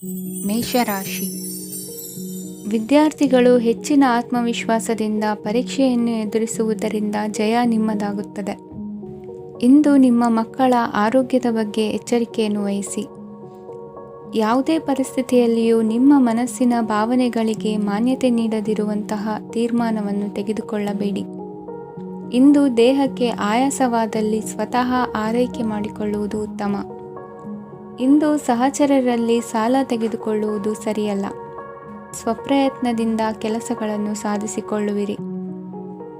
ಮೇಷರಾಶಿ. ವಿದ್ಯಾರ್ಥಿಗಳು ಹೆಚ್ಚಿನ ಆತ್ಮವಿಶ್ವಾಸದಿಂದ ಪರೀಕ್ಷೆಯನ್ನು ಎದುರಿಸುವುದರಿಂದ ಜಯ ನಿಮ್ಮದಾಗುತ್ತದೆ. ಇಂದು ನಿಮ್ಮ ಮಕ್ಕಳ ಆರೋಗ್ಯದ ಬಗ್ಗೆ ಎಚ್ಚರಿಕೆಯನ್ನು ವಹಿಸಿ. ಯಾವುದೇ ಪರಿಸ್ಥಿತಿಯಲ್ಲಿಯೂ ನಿಮ್ಮ ಮನಸ್ಸಿನ ಭಾವನೆಗಳಿಗೆ ಮಾನ್ಯತೆ ನೀಡದಿರುವಂತಹ ತೀರ್ಮಾನವನ್ನು ತೆಗೆದುಕೊಳ್ಳಬೇಡಿ. ಇಂದು ದೇಹಕ್ಕೆ ಆಯಾಸವಾದಲ್ಲಿ ಸ್ವತಃ ಆರೈಕೆ ಮಾಡಿಕೊಳ್ಳುವುದು ಉತ್ತಮ. ಇಂದು ಸಹಚರರಲ್ಲಿ ಸಾಲ ತೆಗೆದುಕೊಳ್ಳುವುದು ಸರಿಯಲ್ಲ. ಸ್ವಪ್ರಯತ್ನದಿಂದ ಕೆಲಸಗಳನ್ನು ಸಾಧಿಸಿಕೊಳ್ಳುವಿರಿ.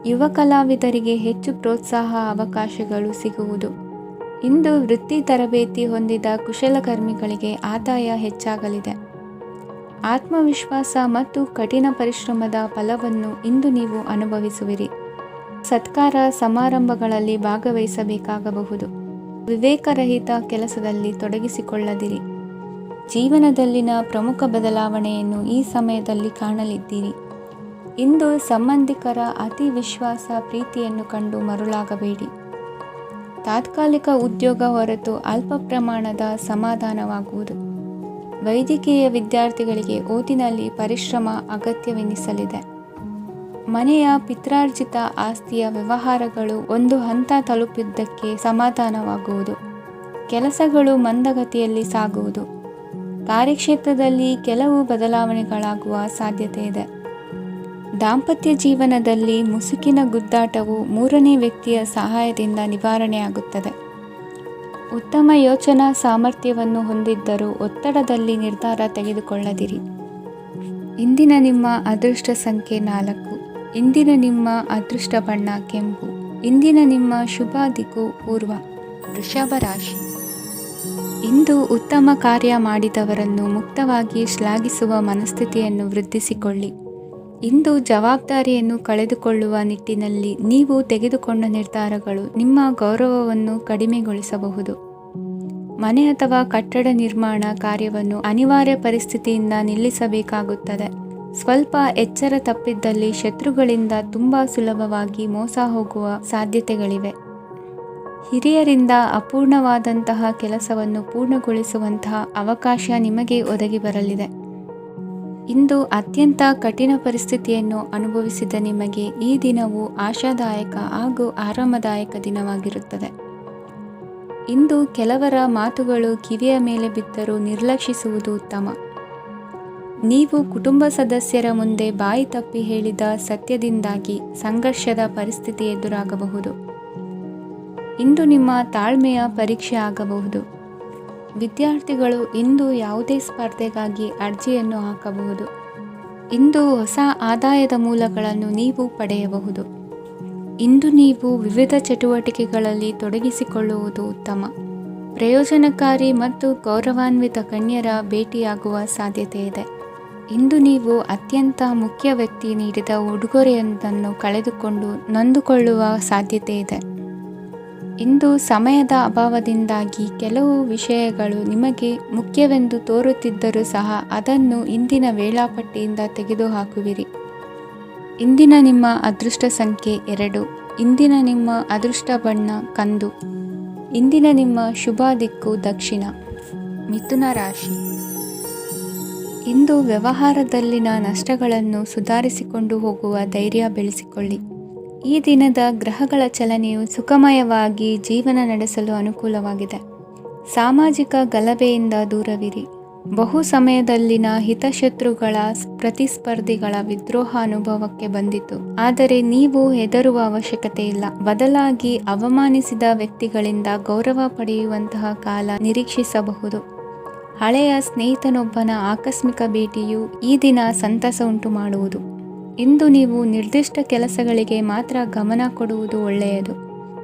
ಯುವ ಕಲಾವಿದರಿಗೆ ಹೆಚ್ಚು ಪ್ರೋತ್ಸಾಹ ಅವಕಾಶಗಳು ಸಿಗುವುದು. ಇಂದು ವೃತ್ತಿ ತರಬೇತಿ ಹೊಂದಿದ ಕುಶಲಕರ್ಮಿಗಳಿಗೆ ಆದಾಯ ಹೆಚ್ಚಾಗಲಿದೆ. ಆತ್ಮವಿಶ್ವಾಸ ಮತ್ತು ಕಠಿಣ ಪರಿಶ್ರಮದ ಫಲವನ್ನು ಇಂದು ನೀವು ಅನುಭವಿಸುವಿರಿ. ಸತ್ಕಾರ ಸಮಾರಂಭಗಳಲ್ಲಿ ಭಾಗವಹಿಸಬೇಕಾಗಬಹುದು. ವಿವೇಕರಹಿತ ಕೆಲಸದಲ್ಲಿ ತೊಡಗಿಸಿಕೊಳ್ಳದಿರಿ. ಜೀವನದಲ್ಲಿನ ಪ್ರಮುಖ ಬದಲಾವಣೆಯನ್ನು ಈ ಸಮಯದಲ್ಲಿ ಕಾಣಲಿದ್ದೀರಿ. ಇಂದು ಸಂಬಂಧಿಕರ ಅತಿ ವಿಶ್ವಾಸ ಪ್ರೀತಿಯನ್ನು ಕಂಡು ಮರುಳಾಗಬೇಡಿ. ತಾತ್ಕಾಲಿಕ ಉದ್ಯೋಗ ಹೊರತು ಅಲ್ಪ ಪ್ರಮಾಣದ ಸಮಾಧಾನವಾಗುವುದು. ವೈದ್ಯಕೀಯ ವಿದ್ಯಾರ್ಥಿಗಳಿಗೆ ಓದಿನಲ್ಲಿ ಪರಿಶ್ರಮ ಅಗತ್ಯವೆನಿಸಲಿದೆ. ಮನೆಯ ಪಿತ್ರಾರ್ಜಿತ ಆಸ್ತಿಯ ವ್ಯವಹಾರಗಳು ಒಂದು ಹಂತ ತಲುಪಿದ್ದಕ್ಕೆ ಸಮಾಧಾನವಾಗುವುದು. ಕೆಲಸಗಳು ಮಂದಗತಿಯಲ್ಲಿ ಸಾಗುವುದು. ಕಾರ್ಯಕ್ಷೇತ್ರದಲ್ಲಿ ಕೆಲವು ಬದಲಾವಣೆಗಳಾಗುವ ಸಾಧ್ಯತೆ ಇದೆ. ದಾಂಪತ್ಯ ಜೀವನದಲ್ಲಿ ಮುಸುಕಿನ ಗುದ್ದಾಟವು ಮೂರನೇ ವ್ಯಕ್ತಿಯ ಸಹಾಯದಿಂದ ನಿವಾರಣೆಯಾಗುತ್ತದೆ. ಉತ್ತಮ ಯೋಚನಾ ಸಾಮರ್ಥ್ಯವನ್ನು ಹೊಂದಿದ್ದರೂ ಒತ್ತಡದಲ್ಲಿ ನಿರ್ಧಾರ ತೆಗೆದುಕೊಳ್ಳದಿರಿ. ಇಂದಿನ ನಿಮ್ಮ ಅದೃಷ್ಟ ಸಂಖ್ಯೆ 4. ಇಂದಿನ ನಿಮ್ಮ ಅದೃಷ್ಟ ಬಣ್ಣ ಕೆಂಪು. ಇಂದಿನ ನಿಮ್ಮ ಶುಭ ದಿಕ್ಕು ಪೂರ್ವ. ವೃಷಭ ರಾಶಿ. ಇಂದು ಉತ್ತಮ ಕಾರ್ಯ ಮಾಡಿದವರನ್ನು ಮುಕ್ತವಾಗಿ ಶ್ಲಾಘಿಸುವ ಮನಸ್ಥಿತಿಯನ್ನು ವೃದ್ಧಿಸಿಕೊಳ್ಳಿ. ಇಂದು ಜವಾಬ್ದಾರಿಯನ್ನು ಕಳೆದುಕೊಳ್ಳುವ ನಿಟ್ಟಿನಲ್ಲಿ ನೀವು ತೆಗೆದುಕೊಂಡ ನಿರ್ಧಾರಗಳು ನಿಮ್ಮ ಗೌರವವನ್ನು ಕಡಿಮೆಗೊಳಿಸಬಹುದು. ಮನೆ ಅಥವಾ ಕಟ್ಟಡ ನಿರ್ಮಾಣ ಕಾರ್ಯವನ್ನು ಅನಿವಾರ್ಯ ಪರಿಸ್ಥಿತಿಯಿಂದ ನಿಲ್ಲಿಸಬೇಕಾಗುತ್ತದೆ. ಸ್ವಲ್ಪ ಎಚ್ಚರ ತಪ್ಪಿದ್ದಲ್ಲಿ ಶತ್ರುಗಳಿಂದ ತುಂಬ ಸುಲಭವಾಗಿ ಮೋಸ ಹೋಗುವ ಸಾಧ್ಯತೆಗಳಿವೆ. ಹಿರಿಯರಿಂದ ಅಪೂರ್ಣವಾದಂತಹ ಕೆಲಸವನ್ನು ಪೂರ್ಣಗೊಳಿಸುವಂತಹ ಅವಕಾಶ ನಿಮಗೆ ಒದಗಿ ಬರಲಿದೆ. ಇಂದು ಅತ್ಯಂತ ಕಠಿಣ ಪರಿಸ್ಥಿತಿಯನ್ನು ಅನುಭವಿಸಿದ ನಿಮಗೆ ಈ ದಿನವು ಆಶಾದಾಯಕ ಹಾಗೂ ಆರಾಮದಾಯಕ ದಿನವಾಗಿರುತ್ತದೆ. ಇಂದು ಕೆಲವರ ಮಾತುಗಳು ಕಿವಿಯ ಮೇಲೆ ಬಿದ್ದರೂ ನಿರ್ಲಕ್ಷಿಸುವುದು ಉತ್ತಮ. ನೀವು ಕುಟುಂಬ ಸದಸ್ಯರ ಮುಂದೆ ಬಾಯಿ ತಪ್ಪಿ ಹೇಳಿದ ಸತ್ಯದಿಂದಾಗಿ ಸಂಘರ್ಷದ ಪರಿಸ್ಥಿತಿ ಎದುರಾಗಬಹುದು. ಇಂದು ನಿಮ್ಮ ತಾಳ್ಮೆಯ ಪರೀಕ್ಷೆ ಆಗಬಹುದು. ವಿದ್ಯಾರ್ಥಿಗಳು ಇಂದು ಯಾವುದೇ ಸ್ಪರ್ಧೆಗಾಗಿ ಅರ್ಜಿಯನ್ನು ಹಾಕಬಹುದು. ಇಂದು ಹೊಸ ಆದಾಯದ ಮೂಲಗಳನ್ನು ನೀವು ಪಡೆಯಬಹುದು. ಇಂದು ನೀವು ವಿವಿಧ ಚಟುವಟಿಕೆಗಳಲ್ಲಿ ತೊಡಗಿಸಿಕೊಳ್ಳುವುದು ಉತ್ತಮ. ಪ್ರಯೋಜನಕಾರಿ ಮತ್ತು ಗೌರವಾನ್ವಿತ ಗಣ್ಯರ ಭೇಟಿಯಾಗುವ ಸಾಧ್ಯತೆ ಇದೆ. ಇಂದು ನೀವು ಅತ್ಯಂತ ಮುಖ್ಯ ವ್ಯಕ್ತಿ ನೀಡಿದ ಉಡುಗೊರೆಯೊಂದನ್ನು ಕಳೆದುಕೊಂಡು ನೊಂದುಕೊಳ್ಳುವ ಸಾಧ್ಯತೆ ಇದೆ. ಇಂದು ಸಮಯದ ಅಭಾವದಿಂದಾಗಿ ಕೆಲವು ವಿಷಯಗಳು ನಿಮಗೆ ಮುಖ್ಯವೆಂದು ತೋರುತ್ತಿದ್ದರೂ ಸಹ ಅದನ್ನು ಇಂದಿನ ವೇಳಾಪಟ್ಟಿಯಿಂದ ತೆಗೆದುಹಾಕುವಿರಿ. ಇಂದಿನ ನಿಮ್ಮ ಅದೃಷ್ಟ ಸಂಖ್ಯೆ 2. ಇಂದಿನ ನಿಮ್ಮ ಅದೃಷ್ಟ ಬಣ್ಣ ಕಂದು. ಇಂದಿನ ನಿಮ್ಮ ಶುಭ ದಿಕ್ಕು ದಕ್ಷಿಣ. ಮಿಥುನ ರಾಶಿ. ಇಂದು ವ್ಯವಹಾರದಲ್ಲಿನ ನಷ್ಟಗಳನ್ನು ಸುಧಾರಿಸಿಕೊಂಡು ಹೋಗುವ ಧೈರ್ಯ ಬೆಳೆಸಿಕೊಳ್ಳಿ. ಈ ದಿನದ ಗ್ರಹಗಳ ಚಲನೆಯು ಸುಖಮಯವಾಗಿ ಜೀವನ ನಡೆಸಲು ಅನುಕೂಲವಾಗಿದೆ. ಸಾಮಾಜಿಕ ಗಲಭೆಯಿಂದ ದೂರವಿರಿ. ಬಹು ಸಮಯದಲ್ಲಿನ ಹಿತಶತ್ರುಗಳ ಪ್ರತಿಸ್ಪರ್ಧಿಗಳ ವಿದ್ರೋಹ ಅನುಭವಕ್ಕೆ ಬಂದಿತು. ಆದರೆ ನೀವು ಹೆದರುವ ಅವಶ್ಯಕತೆ ಇಲ್ಲ. ಬದಲಾಗಿ ಅವಮಾನಿಸಿದ ವ್ಯಕ್ತಿಗಳಿಂದ ಗೌರವ ಪಡೆಯುವಂತಹ ಕಾಲ ನಿರೀಕ್ಷಿಸಬಹುದು. ಹಳೆಯ ಸ್ನೇಹಿತನೊಬ್ಬನ ಆಕಸ್ಮಿಕ ಭೇಟಿಯು ಈ ದಿನ ಸಂತಸ ಉಂಟು ಮಾಡುವುದು. ಇಂದು ನೀವು ನಿರ್ದಿಷ್ಟ ಕೆಲಸಗಳಿಗೆ ಮಾತ್ರ ಗಮನ ಕೊಡುವುದು ಒಳ್ಳೆಯದು.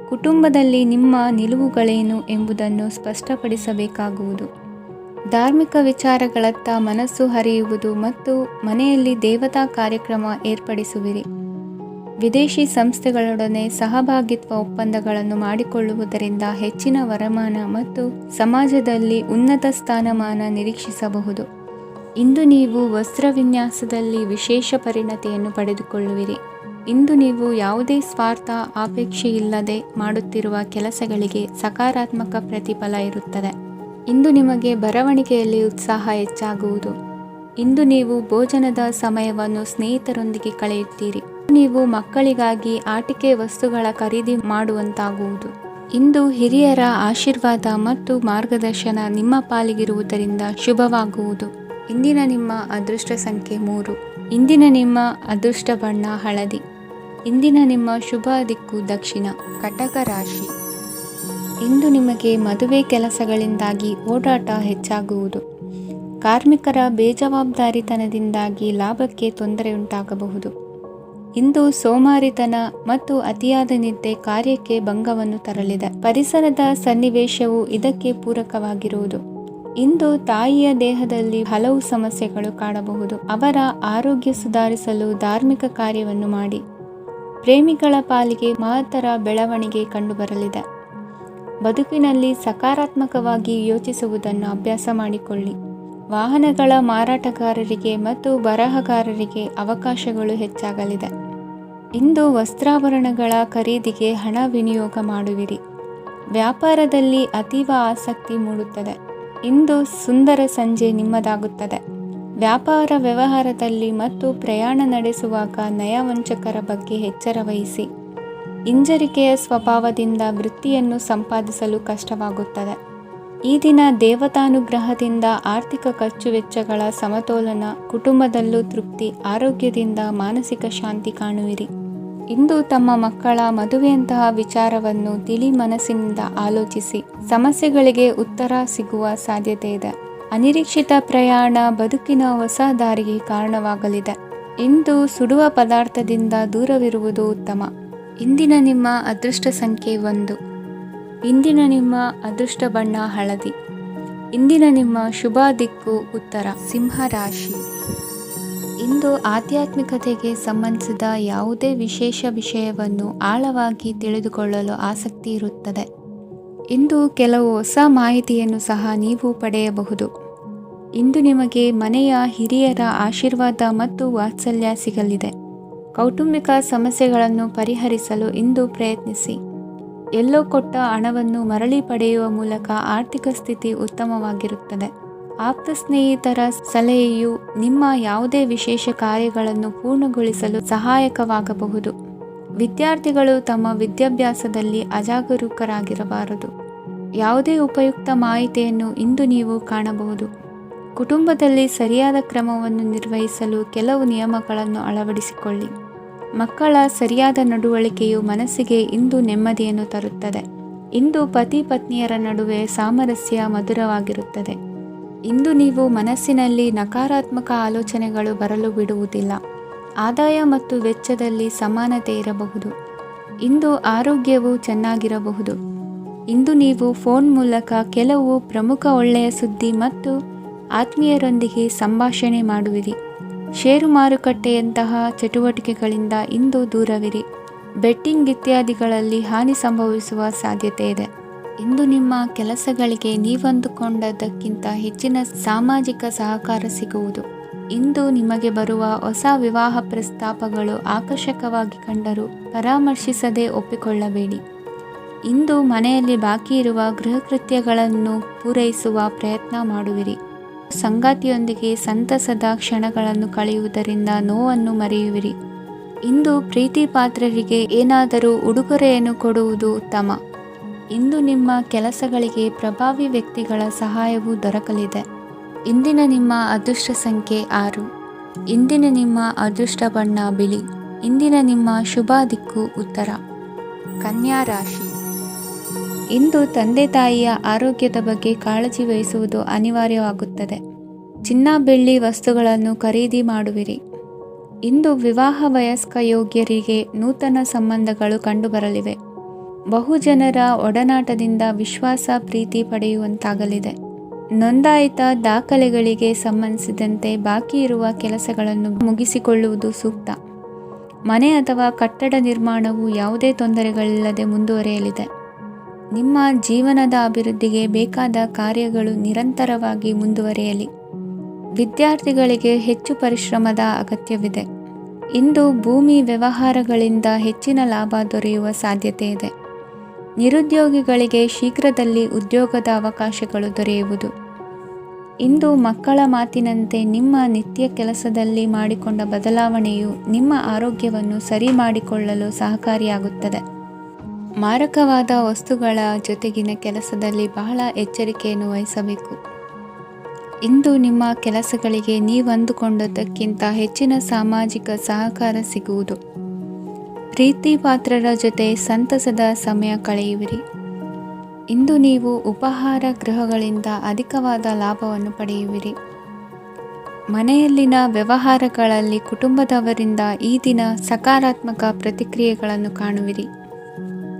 ಕುಟುಂಬದಲ್ಲಿ ನಿಮ್ಮ ನಿಲುವುಗಳೇನು ಎಂಬುದನ್ನು ಸ್ಪಷ್ಟಪಡಿಸಬೇಕಾಗುವುದು. ಧಾರ್ಮಿಕ ವಿಚಾರಗಳತ್ತ ಮನಸ್ಸು ಹರಿಯುವುದು ಮತ್ತು ಮನೆಯಲ್ಲಿ ದೇವತಾ ಕಾರ್ಯಕ್ರಮ ಏರ್ಪಡಿಸುವಿರಿ. ವಿದೇಶಿ ಸಂಸ್ಥೆಗಳೊಡನೆ ಸಹಭಾಗಿತ್ವ ಒಪ್ಪಂದಗಳನ್ನು ಮಾಡಿಕೊಳ್ಳುವುದರಿಂದ ಹೆಚ್ಚಿನ ವರಮಾನ ಮತ್ತು ಸಮಾಜದಲ್ಲಿ ಉನ್ನತ ಸ್ಥಾನಮಾನ ನಿರೀಕ್ಷಿಸಬಹುದು. ಇಂದು ನೀವು ವಸ್ತ್ರ ವಿನ್ಯಾಸದಲ್ಲಿ ವಿಶೇಷ ಪರಿಣತಿಯನ್ನು ಪಡೆದುಕೊಳ್ಳುವಿರಿ. ಇಂದು ನೀವು ಯಾವುದೇ ಸ್ವಾರ್ಥ ಅಪೇಕ್ಷೆಯಿಲ್ಲದೆ ಮಾಡುತ್ತಿರುವ ಕೆಲಸಗಳಿಗೆ ಸಕಾರಾತ್ಮಕ ಪ್ರತಿಫಲ ಇರುತ್ತದೆ. ಇಂದು ನಿಮಗೆ ಬರವಣಿಗೆಯಲ್ಲಿ ಉತ್ಸಾಹ ಹೆಚ್ಚಾಗುವುದು. ಇಂದು ನೀವು ಭೋಜನದ ಸಮಯವನ್ನು ಸ್ನೇಹಿತರೊಂದಿಗೆ ಕಳೆಯುತ್ತೀರಿ. ನೀವು ಮಕ್ಕಳಿಗಾಗಿ ಆಟಿಕೆ ವಸ್ತುಗಳ ಖರೀದಿ ಮಾಡುವಂತಾಗುವುದು. ಇಂದು ಹಿರಿಯರ ಆಶೀರ್ವಾದ ಮತ್ತು ಮಾರ್ಗದರ್ಶನ ನಿಮ್ಮ ಪಾಲಿಗಿರುವುದರಿಂದ ಶುಭವಾಗುವುದು. ಇಂದಿನ ನಿಮ್ಮ ಅದೃಷ್ಟ ಸಂಖ್ಯೆ 3. ಇಂದಿನ ನಿಮ್ಮ ಅದೃಷ್ಟ ಬಣ್ಣ ಹಳದಿ. ಇಂದಿನ ನಿಮ್ಮ ಶುಭ ದಿಕ್ಕು ದಕ್ಷಿಣ. ಕಟಕ ರಾಶಿ. ಇಂದು ನಿಮಗೆ ಮದುವೆ ಕೆಲಸಗಳಿಂದಾಗಿ ಓಡಾಟ ಹೆಚ್ಚಾಗುವುದು. ಕಾರ್ಮಿಕರ ಬೇಜವಾಬ್ದಾರಿತನದಿಂದಾಗಿ ಲಾಭಕ್ಕೆ ತೊಂದರೆಯುಂಟಾಗಬಹುದು. ಇಂದು ಸೋಮಾರಿತನ ಮತ್ತು ಅತಿಯಾದ ನಿದ್ದೆ ಕಾರ್ಯಕ್ಕೆ ಭಂಗವನ್ನು ತರಲಿದೆ. ಪರಿಸರದ ಸನ್ನಿವೇಶವು ಇದಕ್ಕೆ ಪೂರಕವಾಗಿರುವುದು. ಇಂದು ತಾಯಿಯ ದೇಹದಲ್ಲಿ ಹಲವು ಸಮಸ್ಯೆಗಳು ಕಾಡಬಹುದು. ಅವರ ಆರೋಗ್ಯ ಸುಧಾರಿಸಲು ಧಾರ್ಮಿಕ ಕಾರ್ಯವನ್ನು ಮಾಡಿ. ಪ್ರೇಮಿಗಳ ಪಾಲಿಗೆ ಮಹತ್ತರ ಬೆಳವಣಿಗೆ ಕಂಡುಬರಲಿದೆ. ಬದುಕಿನಲ್ಲಿ ಸಕಾರಾತ್ಮಕವಾಗಿ ಯೋಚಿಸುವುದನ್ನು ಅಭ್ಯಾಸ ಮಾಡಿಕೊಳ್ಳಿ. ವಾಹನಗಳ ಮಾರಾಟಗಾರರಿಗೆ ಮತ್ತು ಬರಹಗಾರರಿಗೆ ಅವಕಾಶಗಳು ಹೆಚ್ಚಾಗಲಿದೆ. ಇಂದು ವಸ್ತ್ರಾಭರಣಗಳ ಖರೀದಿಗೆ ಹಣ ವಿನಿಯೋಗ ಮಾಡುವಿರಿ. ವ್ಯಾಪಾರದಲ್ಲಿ ಅತೀವ ಆಸಕ್ತಿ ಮೂಡುತ್ತದೆ. ಇಂದು ಸುಂದರ ಸಂಜೆ ನಿಮ್ಮದಾಗುತ್ತದೆ. ವ್ಯಾಪಾರ ವ್ಯವಹಾರದಲ್ಲಿ ಮತ್ತು ಪ್ರಯಾಣ ನಡೆಸುವಾಗ ನಯವಂಚಕರ ಬಗ್ಗೆ ಎಚ್ಚರ ವಹಿಸಿ. ಹಿಂಜರಿಕೆಯ ಸ್ವಭಾವದಿಂದ ವೃತ್ತಿಯನ್ನು ಸಂಪಾದಿಸಲು ಕಷ್ಟವಾಗುತ್ತದೆ. ಈ ದಿನ ದೇವತಾನುಗ್ರಹದಿಂದ ಆರ್ಥಿಕ ಖರ್ಚು ವೆಚ್ಚಗಳ ಸಮತೋಲನ, ಕುಟುಂಬದಲ್ಲೂ ತೃಪ್ತಿ, ಆರೋಗ್ಯದಿಂದ ಮಾನಸಿಕ ಶಾಂತಿ ಕಾಣುವಿರಿ. ಇಂದು ತಮ್ಮ ಮಕ್ಕಳ ಮದುವೆಯಂತಹ ವಿಚಾರವನ್ನು ತಿಳಿ ಮನಸ್ಸಿನಿಂದ ಆಲೋಚಿಸಿ. ಸಮಸ್ಯೆಗಳಿಗೆ ಉತ್ತರ ಸಿಗುವ ಸಾಧ್ಯತೆ ಇದೆ. ಅನಿರೀಕ್ಷಿತ ಪ್ರಯಾಣ ಬದುಕಿನ ಹೊಸ ದಾರಿಗೆ ಕಾರಣವಾಗಲಿದೆ. ಇಂದು ಸುಡುವ ಪದಾರ್ಥದಿಂದ ದೂರವಿರುವುದು ಉತ್ತಮ. ಇಂದಿನ ನಿಮ್ಮ ಅದೃಷ್ಟ ಸಂಖ್ಯೆ 1. ಇಂದಿನ ನಿಮ್ಮ ಅದೃಷ್ಟ ಬಣ್ಣ ಹಳದಿ. ಇಂದಿನ ನಿಮ್ಮ ಶುಭ ದಿಕ್ಕು ಉತ್ತರ. ಸಿಂಹ ರಾಶಿ. ಇಂದು ಆಧ್ಯಾತ್ಮಿಕತೆಗೆ ಸಂಬಂಧಿಸಿದ ಯಾವುದೇ ವಿಶೇಷ ವಿಷಯವನ್ನು ಆಳವಾಗಿ ತಿಳಿದುಕೊಳ್ಳಲು ಆಸಕ್ತಿ ಇರುತ್ತದೆ. ಇಂದು ಕೆಲವು ಹೊಸ ಮಾಹಿತಿಯನ್ನು ಸಹ ನೀವು ಪಡೆಯಬಹುದು. ಇಂದು ನಿಮಗೆ ಮನೆಯ ಹಿರಿಯರ ಆಶೀರ್ವಾದ ಮತ್ತು ವಾತ್ಸಲ್ಯ ಸಿಗಲಿದೆ. ಕೌಟುಂಬಿಕ ಸಮಸ್ಯೆಗಳನ್ನು ಪರಿಹರಿಸಲು ಇಂದು ಪ್ರಯತ್ನಿಸಿ. ಎಲ್ಲೋ ಕೊಟ್ಟ ಹಣವನ್ನು ಮರಳಿ ಪಡೆಯುವ ಮೂಲಕ ಆರ್ಥಿಕ ಸ್ಥಿತಿ ಉತ್ತಮವಾಗಿರುತ್ತದೆ. ಆಪ್ತ ಸ್ನೇಹಿತರ ಸಲಹೆಯು ನಿಮ್ಮ ಯಾವುದೇ ವಿಶೇಷ ಕಾರ್ಯಗಳನ್ನು ಪೂರ್ಣಗೊಳಿಸಲು ಸಹಾಯಕವಾಗಬಹುದು. ವಿದ್ಯಾರ್ಥಿಗಳು ತಮ್ಮ ವಿದ್ಯಾಭ್ಯಾಸದಲ್ಲಿ ಅಜಾಗರೂಕರಾಗಿರಬಾರದು. ಯಾವುದೇ ಉಪಯುಕ್ತ ಮಾಹಿತಿಯನ್ನು ಇಂದು ನೀವು ಕಾಣಬಹುದು. ಕುಟುಂಬದಲ್ಲಿ ಸರಿಯಾದ ಕ್ರಮವನ್ನು ನಿರ್ವಹಿಸಲು ಕೆಲವು ನಿಯಮಗಳನ್ನು ಅಳವಡಿಸಿಕೊಳ್ಳಿ. ಮಕ್ಕಳ ಸರಿಯಾದ ನಡವಳಿಕೆಯು ಮನಸ್ಸಿಗೆ ಇಂದು ನೆಮ್ಮದಿಯನ್ನು ತರುತ್ತದೆ. ಇಂದು ಪತಿ ಪತ್ನಿಯರ ನಡುವೆ ಸಾಮರಸ್ಯ ಮಧುರವಾಗಿರುತ್ತದೆ. ಇಂದು ನೀವು ಮನಸ್ಸಿನಲ್ಲಿ ನಕಾರಾತ್ಮಕ ಆಲೋಚನೆಗಳು ಬರಲು ಬಿಡುವುದಿಲ್ಲ. ಆದಾಯ ಮತ್ತು ವೆಚ್ಚದಲ್ಲಿ ಸಮಾನತೆ ಇರಬಹುದು. ಇಂದು ಆರೋಗ್ಯವು ಚೆನ್ನಾಗಿರಬಹುದು. ಇಂದು ನೀವು ಫೋನ್ ಮೂಲಕ ಕೆಲವು ಪ್ರಮುಖ ಒಳ್ಳೆಯ ಸುದ್ದಿ ಮತ್ತು ಆತ್ಮೀಯರೊಂದಿಗೆ ಸಂಭಾಷಣೆ ಮಾಡುವಿರಿ. ಷೇರು ಮಾರುಕಟ್ಟೆಯಂತಹ ಚಟುವಟಿಕೆಗಳಿಂದ ಇಂದು ದೂರವಿರಿ. ಬೆಟ್ಟಿಂಗ್ ಇತ್ಯಾದಿಗಳಲ್ಲಿ ಹಾನಿ ಸಂಭವಿಸುವ ಸಾಧ್ಯತೆ ಇದೆ. ಇಂದು ನಿಮ್ಮ ಕೆಲಸಗಳಿಗೆ ನೀವಂದುಕೊಂಡದ್ದಕ್ಕಿಂತ ಹೆಚ್ಚಿನ ಸಾಮಾಜಿಕ ಸಹಕಾರ ಸಿಗುವುದು. ಇಂದು ನಿಮಗೆ ಬರುವ ಹೊಸ ವಿವಾಹ ಪ್ರಸ್ತಾಪಗಳು ಆಕರ್ಷಕವಾಗಿ ಕಂಡರೂ ಪರಾಮರ್ಶಿಸದೆ ಒಪ್ಪಿಕೊಳ್ಳಬೇಡಿ. ಇಂದು ಮನೆಯಲ್ಲಿ ಬಾಕಿ ಇರುವ ಗೃಹಕೃತ್ಯಗಳನ್ನು ಪೂರೈಸುವ ಪ್ರಯತ್ನ ಮಾಡುವಿರಿ. ಸಂಗಾತಿಯೊಂದಿಗೆ ಸಂತಸದ ಕ್ಷಣಗಳನ್ನು ಕಳೆಯುವುದರಿಂದ ನೋವನ್ನು ಮರೆಯುವಿರಿ. ಇಂದು ಪ್ರೀತಿ ಪಾತ್ರರಿಗೆ ಏನಾದರೂ ಉಡುಗೊರೆಯನ್ನು ಕೊಡುವುದು ಉತ್ತಮ. ಇಂದು ನಿಮ್ಮ ಕೆಲಸಗಳಿಗೆ ಪ್ರಭಾವಿ ವ್ಯಕ್ತಿಗಳ ಸಹಾಯವು ದೊರಕಲಿದೆ. ಇಂದಿನ ನಿಮ್ಮ ಅದೃಷ್ಟ ಸಂಖ್ಯೆ 6. ಇಂದಿನ ನಿಮ್ಮ ಅದೃಷ್ಟ ಬಣ್ಣ ಬಿಳಿ. ಇಂದಿನ ನಿಮ್ಮ ಶುಭ ದಿಕ್ಕು ಉತ್ತರ. ಕನ್ಯಾ ರಾಶಿ. ಇಂದು ತಂದೆ ತಾಯಿಯ ಆರೋಗ್ಯದ ಬಗ್ಗೆ ಕಾಳಜಿ ವಹಿಸುವುದು ಅನಿವಾರ್ಯವಾಗುತ್ತದೆ. ಚಿನ್ನ ಬೆಳ್ಳಿ ವಸ್ತುಗಳನ್ನು ಖರೀದಿ ಮಾಡುವಿರಿ. ಇಂದು ವಿವಾಹ ವಯಸ್ಕ ಯೋಗ್ಯರಿಗೆ ನೂತನ ಸಂಬಂಧಗಳು ಕಂಡುಬರಲಿವೆ. ಬಹುಜನರ ಒಡನಾಟದಿಂದ ವಿಶ್ವಾಸ ಪ್ರೀತಿ ಪಡೆಯುವಂತಾಗಲಿದೆ. ನೋಂದಾಯಿತ ದಾಖಲೆಗಳಿಗೆ ಸಂಬಂಧಿಸಿದಂತೆ ಬಾಕಿ ಇರುವ ಕೆಲಸಗಳನ್ನು ಮುಗಿಸಿಕೊಳ್ಳುವುದು ಸೂಕ್ತ. ಮನೆ ಅಥವಾ ಕಟ್ಟಡ ನಿರ್ಮಾಣವು ಯಾವುದೇ ತೊಂದರೆಗಳಿಲ್ಲದೆ ಮುಂದುವರಿಯಲಿದೆ. ನಿಮ್ಮ ಜೀವನದ ಅಭಿವೃದ್ಧಿಗೆ ಬೇಕಾದ ಕಾರ್ಯಗಳು ನಿರಂತರವಾಗಿ ಮುಂದುವರಿಯಲಿ. ವಿದ್ಯಾರ್ಥಿಗಳಿಗೆ ಹೆಚ್ಚು ಪರಿಶ್ರಮದ ಅಗತ್ಯವಿದೆ. ಇಂದು ಭೂಮಿ ವ್ಯವಹಾರಗಳಿಂದ ಹೆಚ್ಚಿನ ಲಾಭ ದೊರೆಯುವ ಸಾಧ್ಯತೆ ಇದೆ. ನಿರುದ್ಯೋಗಿಗಳಿಗೆ ಶೀಘ್ರದಲ್ಲಿ ಉದ್ಯೋಗದ ಅವಕಾಶಗಳು ದೊರೆಯುವುದು. ಇಂದು ಮಕ್ಕಳ ಮಾತಿನಂತೆ ನಿಮ್ಮ ನಿತ್ಯ ಕೆಲಸದಲ್ಲಿ ಮಾಡಿಕೊಂಡ ಬದಲಾವಣೆಯು ನಿಮ್ಮ ಆರೋಗ್ಯವನ್ನು ಸರಿ ಮಾಡಿಕೊಳ್ಳಲು ಸಹಕಾರಿಯಾಗುತ್ತದೆ. ಮಾರಕವಾದ ವಸ್ತುಗಳ ಜೊತೆಗಿನ ಕೆಲಸದಲ್ಲಿ ಬಹಳ ಎಚ್ಚರಿಕೆಯನ್ನು ವಹಿಸಬೇಕು. ಇಂದು ನಿಮ್ಮ ಕೆಲಸಗಳಿಗೆ ನೀವಂದುಕೊಂಡದ್ದಕ್ಕಿಂತ ಹೆಚ್ಚಿನ ಸಾಮಾಜಿಕ ಸಹಕಾರ ಸಿಗುವುದು. ಪ್ರೀತಿ ಪಾತ್ರರ ಜೊತೆ ಸಂತಸದ ಸಮಯ ಕಳೆಯುವಿರಿ. ಇಂದು ನೀವು ಉಪಹಾರ ಗೃಹಗಳಿಂದ ಅಧಿಕವಾದ ಲಾಭವನ್ನು ಪಡೆಯುವಿರಿ. ಮನೆಯಲ್ಲಿನ ವ್ಯವಹಾರಗಳಲ್ಲಿ ಕುಟುಂಬದವರಿಂದ ಈ ದಿನ ಸಕಾರಾತ್ಮಕ ಪ್ರತಿಕ್ರಿಯೆಗಳನ್ನು ಕಾಣುವಿರಿ.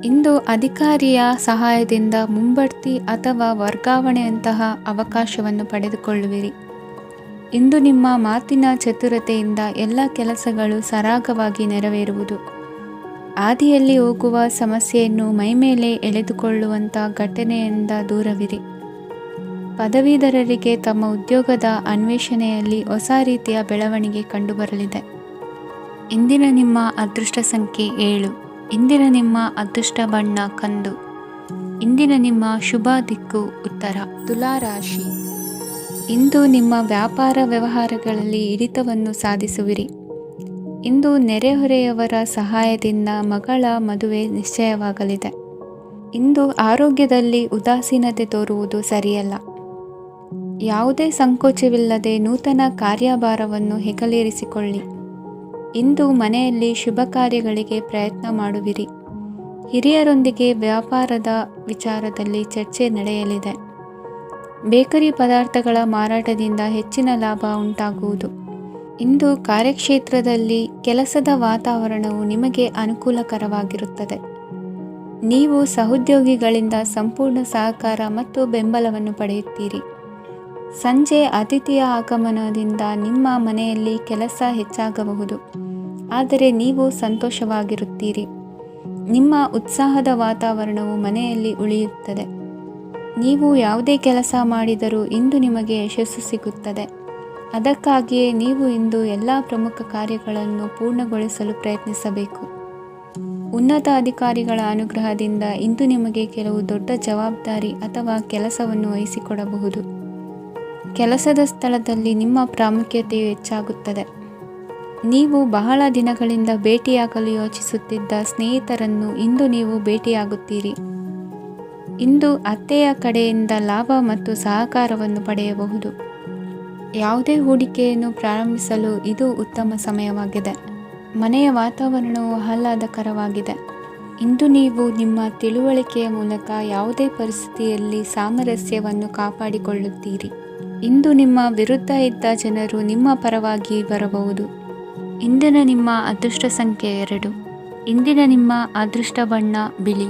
ಇಂದು ಅಧಿಕಾರಿಯ ಸಹಾಯದಿಂದ ಮುಂಬಡ್ತಿ ಅಥವಾ ವರ್ಗಾವಣೆಯಂತಹ ಅವಕಾಶವನ್ನು ಪಡೆದುಕೊಳ್ಳುವಿರಿ. ಇಂದು ನಿಮ್ಮ ಮಾತಿನ ಚತುರತೆಯಿಂದ ಎಲ್ಲ ಕೆಲಸಗಳು ಸರಾಗವಾಗಿ ನೆರವೇರುವುದು. ಹಾದಿಯಲ್ಲಿ ಹೋಗುವ ಸಮಸ್ಯೆಯನ್ನು ಮೈಮೇಲೆ ಎಳೆದುಕೊಳ್ಳುವಂಥ ಘಟನೆಯಿಂದ ದೂರವಿರಿ. ಪದವೀಧರರಿಗೆ ತಮ್ಮ ಉದ್ಯೋಗದ ಅನ್ವೇಷಣೆಯಲ್ಲಿ ಹೊಸ ರೀತಿಯ ಬೆಳವಣಿಗೆ ಕಂಡುಬರಲಿದೆ. ಇಂದಿನ ನಿಮ್ಮ ಅದೃಷ್ಟ ಸಂಖ್ಯೆ 7. ಇಂದಿನ ನಿಮ್ಮ ಅದೃಷ್ಟ ಬಣ್ಣ ಕಂದು. ಇಂದಿನ ನಿಮ್ಮ ಶುಭ ದಿಕ್ಕು ಉತ್ತರ. ತುಲಾ ರಾಶಿ. ಇಂದು ನಿಮ್ಮ ವ್ಯಾಪಾರ ವ್ಯವಹಾರಗಳಲ್ಲಿ ಹಿಡಿತವನ್ನು ಸಾಧಿಸುವಿರಿ. ಇಂದು ನೆರೆಹೊರೆಯವರ ಸಹಾಯದಿಂದ ಮಗಳ ಮದುವೆ ನಿಶ್ಚಯವಾಗಲಿದೆ. ಇಂದು ಆರೋಗ್ಯದಲ್ಲಿ ಉದಾಸೀನತೆ ತೋರುವುದು ಸರಿಯಲ್ಲ. ಯಾವುದೇ ಸಂಕೋಚವಿಲ್ಲದೆ ನೂತನ ಕಾರ್ಯಭಾರವನ್ನು ಹೆಗಲೇರಿಸಿಕೊಳ್ಳಿ. ಇಂದು ಮನೆಯಲ್ಲಿ ಶುಭ ಕಾರ್ಯಗಳಿಗೆ ಪ್ರಯತ್ನ ಮಾಡುವಿರಿ. ಹಿರಿಯರೊಂದಿಗೆ ವ್ಯಾಪಾರದ ವಿಚಾರದಲ್ಲಿ ಚರ್ಚೆ ನಡೆಯಲಿದೆ. ಬೇಕರಿ ಪದಾರ್ಥಗಳ ಮಾರಾಟದಿಂದ ಹೆಚ್ಚಿನ ಲಾಭ ಉಂಟಾಗುವುದು. ಇಂದು ಕಾರ್ಯಕ್ಷೇತ್ರದಲ್ಲಿ ಕೆಲಸದ ವಾತಾವರಣವು ನಿಮಗೆ ಅನುಕೂಲಕರವಾಗಿರುತ್ತದೆ. ನೀವು ಸಹೋದ್ಯೋಗಿಗಳಿಂದ ಸಂಪೂರ್ಣ ಸಹಕಾರ ಮತ್ತು ಬೆಂಬಲವನ್ನು ಪಡೆಯುತ್ತೀರಿ. ಸಂಜೆ ಅತಿಥಿಯ ಆಗಮನದಿಂದ ನಿಮ್ಮ ಮನೆಯಲ್ಲಿ ಕೆಲಸ ಹೆಚ್ಚಾಗಬಹುದು, ಆದರೆ ನೀವು ಸಂತೋಷವಾಗಿರುತ್ತೀರಿ. ನಿಮ್ಮ ಉತ್ಸಾಹದ ವಾತಾವರಣವು ಮನೆಯಲ್ಲಿ ಉಳಿಯುತ್ತದೆ. ನೀವು ಯಾವುದೇ ಕೆಲಸ ಮಾಡಿದರೂ ಇಂದು ನಿಮಗೆ ಯಶಸ್ಸು ಸಿಗುತ್ತದೆ. ಅದಕ್ಕಾಗಿಯೇ ನೀವು ಇಂದು ಎಲ್ಲ ಪ್ರಮುಖ ಕಾರ್ಯಗಳನ್ನು ಪೂರ್ಣಗೊಳಿಸಲು ಪ್ರಯತ್ನಿಸಬೇಕು. ಉನ್ನತ ಅಧಿಕಾರಿಗಳ ಅನುಗ್ರಹದಿಂದ ಇಂದು ನಿಮಗೆ ಕೆಲವು ದೊಡ್ಡ ಜವಾಬ್ದಾರಿ ಅಥವಾ ಕೆಲಸವನ್ನು ವಹಿಸಿಕೊಡಬಹುದು. ಕೆಲಸದ ಸ್ಥಳದಲ್ಲಿ ನಿಮ್ಮ ಪ್ರಾಮುಖ್ಯತೆಯು ಹೆಚ್ಚಾಗುತ್ತದೆ. ನೀವು ಬಹಳ ದಿನಗಳಿಂದ ಭೇಟಿಯಾಗಲು ಯೋಚಿಸುತ್ತಿದ್ದ ಸ್ನೇಹಿತರನ್ನು ಇಂದು ನೀವು ಭೇಟಿಯಾಗುತ್ತೀರಿ. ಇಂದು ಅತ್ತೆಯ ಕಡೆಯಿಂದ ಲಾಭ ಮತ್ತು ಸಹಕಾರವನ್ನು ಪಡೆಯಬಹುದು. ಯಾವುದೇ ಹೂಡಿಕೆಯನ್ನು ಪ್ರಾರಂಭಿಸಲು ಇದು ಉತ್ತಮ ಸಮಯವಾಗಿದೆ. ಮನೆಯ ವಾತಾವರಣವು ಆಹ್ಲಾದಕರವಾಗಿದೆ. ಇಂದು ನೀವು ನಿಮ್ಮ ತಿಳುವಳಿಕೆಯ ಮೂಲಕ ಯಾವುದೇ ಪರಿಸ್ಥಿತಿಯಲ್ಲಿ ಸಾಮರಸ್ಯವನ್ನು ಕಾಪಾಡಿಕೊಳ್ಳುತ್ತೀರಿ. ಇಂದು ನಿಮ್ಮ ವಿರುದ್ಧ ಇದ್ದ ಜನರು ನಿಮ್ಮ ಪರವಾಗಿ ಬರಬಹುದು. ಇಂದಿನ ನಿಮ್ಮ ಅದೃಷ್ಟ ಸಂಖ್ಯೆ 2. ಇಂದಿನ ನಿಮ್ಮ ಅದೃಷ್ಟ ಬಣ್ಣ ಬಿಳಿ.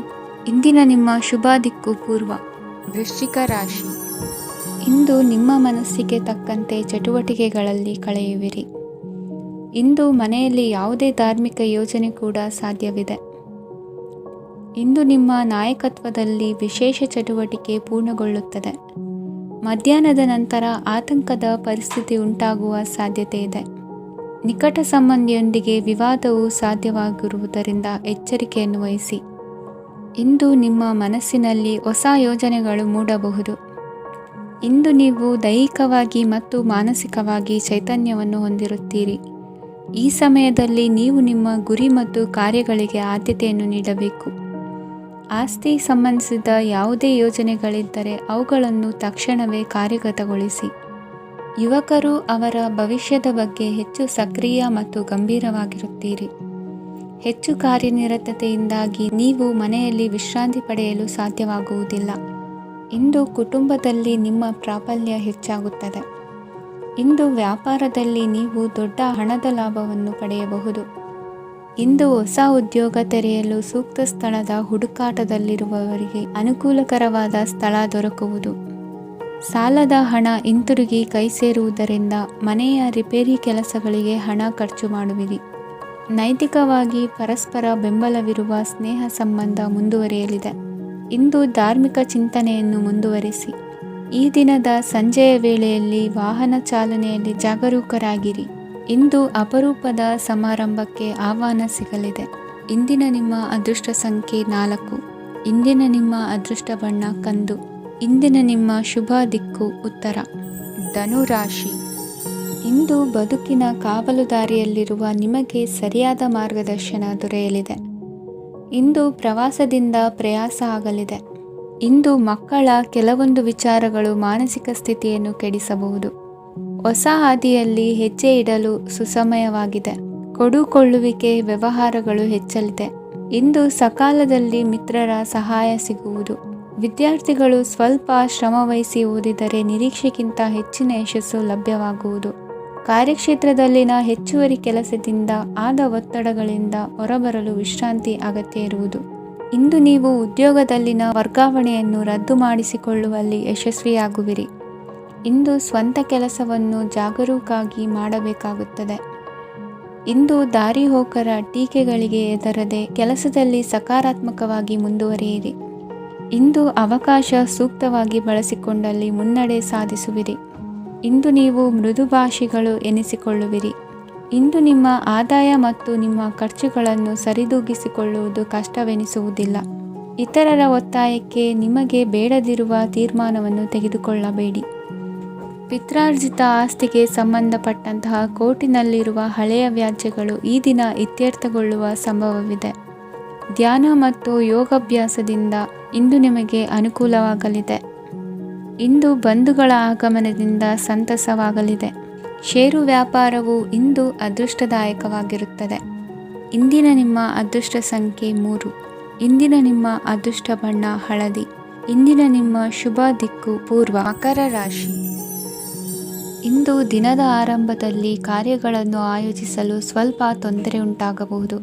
ಇಂದಿನ ನಿಮ್ಮ ಶುಭ ದಿಕ್ಕು ಪೂರ್ವ. ವೃಶ್ಚಿಕ ರಾಶಿ. ಇಂದು ನಿಮ್ಮ ಮನಸ್ಸಿಗೆ ತಕ್ಕಂತೆ ಚಟುವಟಿಕೆಗಳಲ್ಲಿ ಕಳೆಯುವಿರಿ. ಇಂದು ಮನೆಯಲ್ಲಿ ಯಾವುದೇ ಧಾರ್ಮಿಕ ಯೋಜನೆ ಕೂಡ ಸಾಧ್ಯವಿದೆ. ಇಂದು ನಿಮ್ಮ ನಾಯಕತ್ವದಲ್ಲಿ ವಿಶೇಷ ಚಟುವಟಿಕೆ ಪೂರ್ಣಗೊಳ್ಳುತ್ತದೆ. ಮಧ್ಯಾಹ್ನದ ನಂತರ ಆತಂಕದ ಪರಿಸ್ಥಿತಿ ಉಂಟಾಗುವ ಸಾಧ್ಯತೆ ಇದೆ. ನಿಕಟ ಸಂಬಂಧಿಯೊಂದಿಗೆ ವಿವಾದವು ಸಾಧ್ಯವಾಗಿರುವುದರಿಂದ ಎಚ್ಚರಿಕೆಯನ್ನು ವಹಿಸಿ. ಇಂದು ನಿಮ್ಮ ಮನಸ್ಸಿನಲ್ಲಿ ಹೊಸ ಯೋಜನೆಗಳು ಮೂಡಬಹುದು. ಇಂದು ನೀವು ದೈಹಿಕವಾಗಿ ಮತ್ತು ಮಾನಸಿಕವಾಗಿ ಚೈತನ್ಯವನ್ನು ಹೊಂದಿರುತ್ತೀರಿ. ಈ ಸಮಯದಲ್ಲಿ ನೀವು ನಿಮ್ಮ ಗುರಿ ಮತ್ತು ಕಾರ್ಯಗಳಿಗೆ ಆದ್ಯತೆಯನ್ನು ನೀಡಬೇಕು. ಆಸ್ತಿ ಸಂಬಂಧಿಸಿದ ಯಾವುದೇ ಯೋಜನೆಗಳಿದ್ದರೆ ಅವುಗಳನ್ನು ತಕ್ಷಣವೇ ಕಾರ್ಯಗತಗೊಳಿಸಿ. ಯುವಕರು ಅವರ ಭವಿಷ್ಯದ ಬಗ್ಗೆ ಹೆಚ್ಚು ಸಕ್ರಿಯ ಮತ್ತು ಗಂಭೀರವಾಗಿರುತ್ತೀರಿ. ಹೆಚ್ಚು ಕಾರ್ಯನಿರತತೆಯಿಂದಾಗಿ ನೀವು ಮನೆಯಲ್ಲಿ ವಿಶ್ರಾಂತಿ ಪಡೆಯಲು ಸಾಧ್ಯವಾಗುವುದಿಲ್ಲ. ಇಂದು ಕುಟುಂಬದಲ್ಲಿ ನಿಮ್ಮ ಪ್ರಾಬಲ್ಯ ಹೆಚ್ಚಾಗುತ್ತದೆ. ಇಂದು ವ್ಯಾಪಾರದಲ್ಲಿ ನೀವು ದೊಡ್ಡ ಹಣದ ಲಾಭವನ್ನು ಪಡೆಯಬಹುದು. ಇಂದು ಹೊಸ ಉದ್ಯೋಗ ತೆರೆಯಲು ಸೂಕ್ತ ಸ್ಥಳದ ಹುಡುಕಾಟದಲ್ಲಿರುವವರಿಗೆ ಅನುಕೂಲಕರವಾದ ಸ್ಥಳ ದೊರಕುವುದು. ಸಾಲದ ಹಣ ಹಿಂತಿರುಗಿ ಕೈ ಸೇರುವುದರಿಂದ ಮನೆಯ ರಿಪೇರಿ ಕೆಲಸಗಳಿಗೆ ಹಣ ಖರ್ಚು ಮಾಡುವಿರಿ. ನೈತಿಕವಾಗಿ ಪರಸ್ಪರ ಬೆಂಬಲವಿರುವ ಸ್ನೇಹ ಸಂಬಂಧ ಮುಂದುವರಿಯಲಿದೆ. ಇಂದು ಧಾರ್ಮಿಕ ಚಿಂತನೆಯನ್ನು ಮುಂದುವರಿಸಿ. ಈ ದಿನದ ಸಂಜೆಯ ವೇಳೆಯಲ್ಲಿ ವಾಹನ ಚಾಲನೆಯಲ್ಲಿ ಜಾಗರೂಕರಾಗಿರಿ. ಇಂದು ಅಪರೂಪದ ಸಮಾರಂಭಕ್ಕೆ ಆಹ್ವಾನ ಸಿಗಲಿದೆ. ಇಂದಿನ ನಿಮ್ಮ ಅದೃಷ್ಟ ಸಂಖ್ಯೆ 4. ಇಂದಿನ ನಿಮ್ಮ ಅದೃಷ್ಟ ಬಣ್ಣ ಕಂದು. ಇಂದಿನ ನಿಮ್ಮ ಶುಭ ದಿಕ್ಕು ಉತ್ತರ. ಧನುರಾಶಿ. ಇಂದು ಬದುಕಿನ ಕಾವಲುದಾರಿಯಲ್ಲಿರುವ ನಿಮಗೆ ಸರಿಯಾದ ಮಾರ್ಗದರ್ಶನ ದೊರೆಯಲಿದೆ. ಇಂದು ಪ್ರವಾಸದಿಂದ ಪ್ರಯಾಸ ಆಗಲಿದೆ. ಇಂದು ಮಕ್ಕಳ ಕೆಲವೊಂದು ವಿಚಾರಗಳು ಮಾನಸಿಕ ಸ್ಥಿತಿಯನ್ನು ಕೆಡಿಸಬಹುದು. ಹೊಸ ಹಾದಿಯಲ್ಲಿ ಹೆಜ್ಜೆ ಇಡಲು ಸುಸಮಯವಾಗಿದೆ. ಕೊಡುಕೊಳ್ಳುವಿಕೆ ವ್ಯವಹಾರಗಳು ಹೆಚ್ಚಲಿದೆ. ಇಂದು ಸಕಾಲದಲ್ಲಿ ಮಿತ್ರರ ಸಹಾಯ ಸಿಗುವುದು. ವಿದ್ಯಾರ್ಥಿಗಳು ಸ್ವಲ್ಪ ಶ್ರಮವಹಿಸಿ ಓದಿದರೆ ನಿರೀಕ್ಷೆಗಿಂತ ಹೆಚ್ಚಿನ ಯಶಸ್ಸು ಲಭ್ಯವಾಗುವುದು. ಕಾರ್ಯಕ್ಷೇತ್ರದಲ್ಲಿನ ಹೆಚ್ಚುವರಿ ಕೆಲಸದಿಂದ ಆದ ಒತ್ತಡಗಳಿಂದ ಹೊರಬರಲು ವಿಶ್ರಾಂತಿ ಅಗತ್ಯ ಇರುವುದು. ಇಂದು ನೀವು ಉದ್ಯೋಗದಲ್ಲಿನ ವರ್ಗಾವಣೆಯನ್ನು ರದ್ದು ಮಾಡಿಸಿಕೊಳ್ಳುವಲ್ಲಿ ಯಶಸ್ವಿಯಾಗುವಿರಿ. ಇಂದು ಸ್ವಂತ ಕೆಲಸವನ್ನು ಜಾಗರೂಕವಾಗಿ ಮಾಡಬೇಕಾಗುತ್ತದೆ. ಇಂದು ದಾರಿಹೋಕರ ಟೀಕೆಗಳಿಗೆ ಹೆದರದೆ ಕೆಲಸದಲ್ಲಿ ಸಕಾರಾತ್ಮಕವಾಗಿ ಮುಂದುವರಿಯಿರಿ. ಇಂದು ಅವಕಾಶ ಸೂಕ್ತವಾಗಿ ಬಳಸಿಕೊಂಡಲ್ಲಿ ಮುನ್ನಡೆ ಸಾಧಿಸುವಿರಿ. ಇಂದು ನೀವು ಮೃದುಭಾಷಿಗಳು ಎನಿಸಿಕೊಳ್ಳುವಿರಿ. ಇಂದು ನಿಮ್ಮ ಆದಾಯ ಮತ್ತು ನಿಮ್ಮ ಖರ್ಚುಗಳನ್ನು ಸರಿದೂಗಿಸಿಕೊಳ್ಳುವುದು ಕಷ್ಟವೆನಿಸುವುದಿಲ್ಲ. ಇತರರ ಒತ್ತಾಯಕ್ಕೆ ನಿಮಗೆ ಬೇಡದಿರುವ ತೀರ್ಮಾನವನ್ನು ತೆಗೆದುಕೊಳ್ಳಬೇಡಿ. ಪಿತ್ರಾರ್ಜಿತ ಆಸ್ತಿಗೆ ಸಂಬಂಧಪಟ್ಟಂತಹ ಕೋರ್ಟಿನಲ್ಲಿರುವ ಹಳೆಯ ವ್ಯಾಜ್ಯಗಳು ಈ ದಿನ ಇತ್ಯರ್ಥಗೊಳ್ಳುವ ಸಂಭವವಿದೆ. ಧ್ಯಾನ ಮತ್ತು ಯೋಗಾಭ್ಯಾಸದಿಂದ ಇಂದು ನಿಮಗೆ ಅನುಕೂಲವಾಗಲಿದೆ. ಇಂದು ಬಂಧುಗಳ ಆಗಮನದಿಂದ ಸಂತಸವಾಗಲಿದೆ. ಷೇರು ವ್ಯಾಪಾರವು ಇಂದು ಅದೃಷ್ಟದಾಯಕವಾಗಿರುತ್ತದೆ. ಇಂದಿನ ನಿಮ್ಮ ಅದೃಷ್ಟ ಸಂಖ್ಯೆ 3. ಇಂದಿನ ನಿಮ್ಮ ಅದೃಷ್ಟ ಬಣ್ಣ ಹಳದಿ. ಇಂದಿನ ನಿಮ್ಮ ಶುಭ ದಿಕ್ಕು ಪೂರ್ವ. ಮಕರ ರಾಶಿ. ಇಂದು ದಿನದ ಆರಂಭದಲ್ಲಿ ಕಾರ್ಯಗಳನ್ನು ಆಯೋಜಿಸಲು ಸ್ವಲ್ಪ ತೊಂದರೆ ಉಂಟಾಗಬಹುದು.